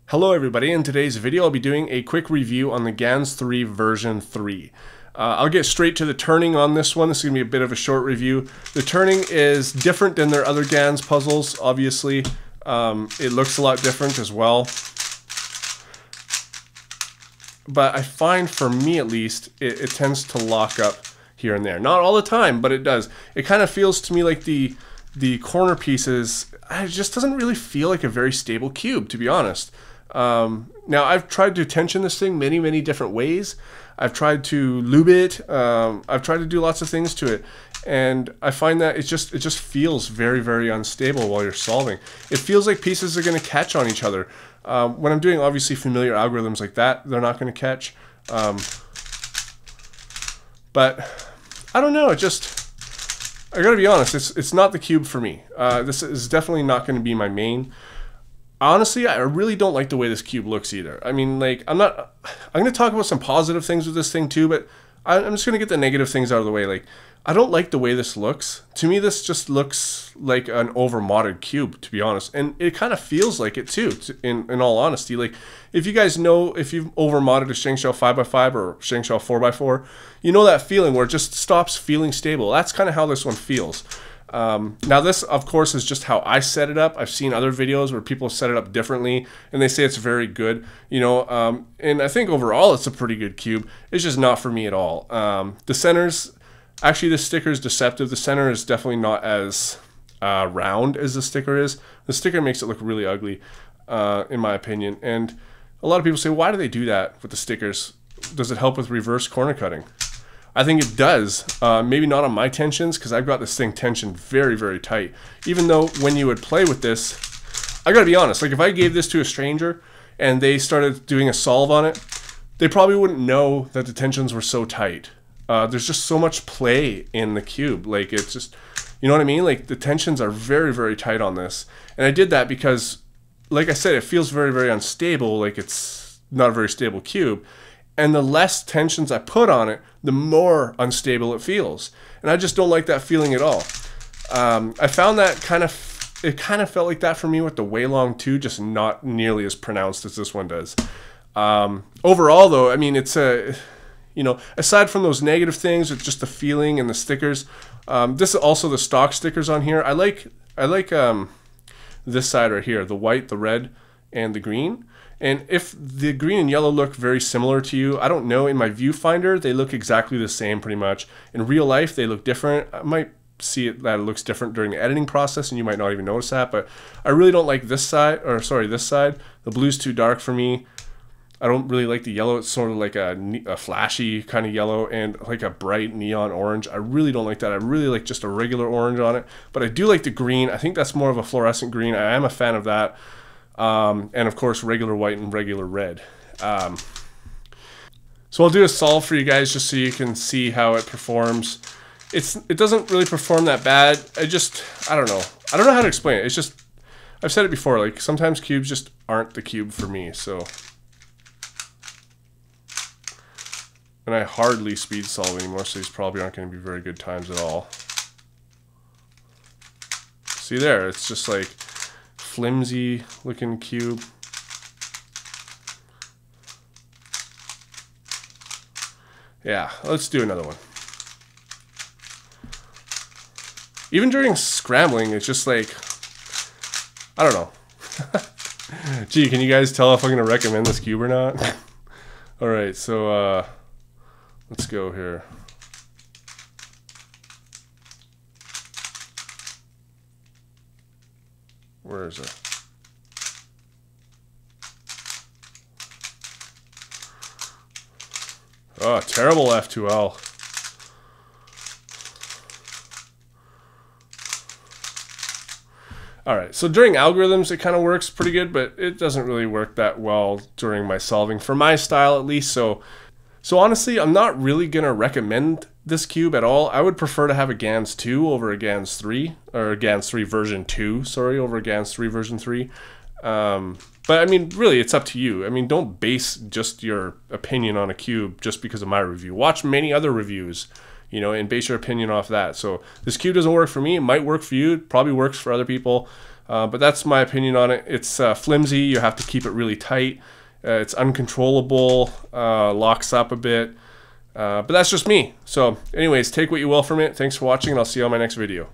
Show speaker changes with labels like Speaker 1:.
Speaker 1: Hello everybody, in today's video I'll be doing a quick review on the Gans 3 version 3. I'll get straight to the turning on this one. This is going to be a bit of a short review. The turning is different than their other Gans puzzles, obviously. It looks a lot different as well. But I find, for me at least, it tends to lock up here and there. Not all the time, but it does. It kind of feels to me like the corner pieces, it just doesn't really feel like a very stable cube, to be honest. Now, I've tried to tension this thing many different ways. I've tried to lube it. I've tried to do lots of things to it. And I find that it just feels very unstable while you're solving. It feels like pieces are going to catch on each other. When I'm doing obviously familiar algorithms like that, they're not going to catch. But I don't know. I gotta be honest. It's not the cube for me. This is definitely not going to be my main. Honestly, I really don't like the way this cube looks either. I mean, like, I'm going to talk about some positive things with this thing too, but I'm just going to get the negative things out of the way. Like, I don't like the way this looks. To me, this just looks like an over-modded cube, to be honest. And it kind of feels like it too, in all honesty. Like, if you guys know, if you've over-modded a Sheng 5x5 or Sheng 4x4, you know that feeling where it just stops feeling stable. That's kind of how this one feels. Now this, of course, is just how I set it up. I've seen other videos where people set it up differently, and they say it's very good, you know, and I think overall it's a pretty good cube. It's just not for me at all. The centers, actually this sticker is deceptive. The center is definitely not as round as the sticker is. The sticker makes it look really ugly, in my opinion, and a lot of people say, why do they do that with the stickers? Does it help with reverse corner cutting? I think it does. Maybe not on my tensions, because I've got this thing tensioned very tight. Even though when you would play with this, I gotta be honest, like if I gave this to a stranger and they started doing a solve on it, they probably wouldn't know that the tensions were so tight. There's just so much play in the cube. Like, it's just, you know what I mean? Like, the tensions are very tight on this. And I did that because, like I said, it feels very unstable. Like, it's not a very stable cube. And the less tensions I put on it, the more unstable it feels. And I just don't like that feeling at all. I found that it kind of felt like that for me with the Weilong 2, just not nearly as pronounced as this one does. Overall, though, I mean, it's you know, aside from those negative things, it's just the feeling and the stickers. This is also the stock stickers on here. I like this side right here, the white, the red, and the green. And if the green and yellow look very similar to you, I don't know, in my viewfinder, they look exactly the same pretty much. In real life, they look different. I might see that it looks different during the editing process, and you might not even notice that, but I really don't like this side, or sorry, this side. The blue's too dark for me. I don't really like the yellow. It's sort of like a flashy kind of yellow and like a bright neon orange. I really don't like that. I really like just a regular orange on it, but I do like the green. I think that's more of a fluorescent green. I am a fan of that. And of course regular white and regular red. So I'll do a solve for you guys just so you can see how it performs. It doesn't really perform that bad. I don't know how to explain it. It's just, I've said it before, like sometimes cubes just aren't the cube for me. So, and I hardly speed solve anymore, so these probably aren't going to be very good times at all. See there, it's just like flimsy looking cube. Yeah, let's do another one. Even during scrambling, it's just like, I don't know. Gee, can you guys tell if I'm gonna recommend this cube or not? All right, so let's go here. Where is it? Oh, terrible F2L. Alright, so during algorithms it kind of works pretty good, but it doesn't really work that well during my solving, for my style at least. So honestly, I'm not really going to recommend this cube at all. I would prefer to have a Gans 2 over a Gans 3, or a Gans 3 version 2, sorry, over a Gans 3 version 3. But I mean, really, it's up to you. I mean, don't base just your opinion on a cube just because of my review. Watch many other reviews, you know, and base your opinion off that. So this cube doesn't work for me. It might work for you. It probably works for other people. But that's my opinion on it. It's flimsy. You have to keep it really tight. It's uncontrollable, locks up a bit. But that's just me. So anyways, take what you will from it. Thanks for watching, and I'll see you on my next video.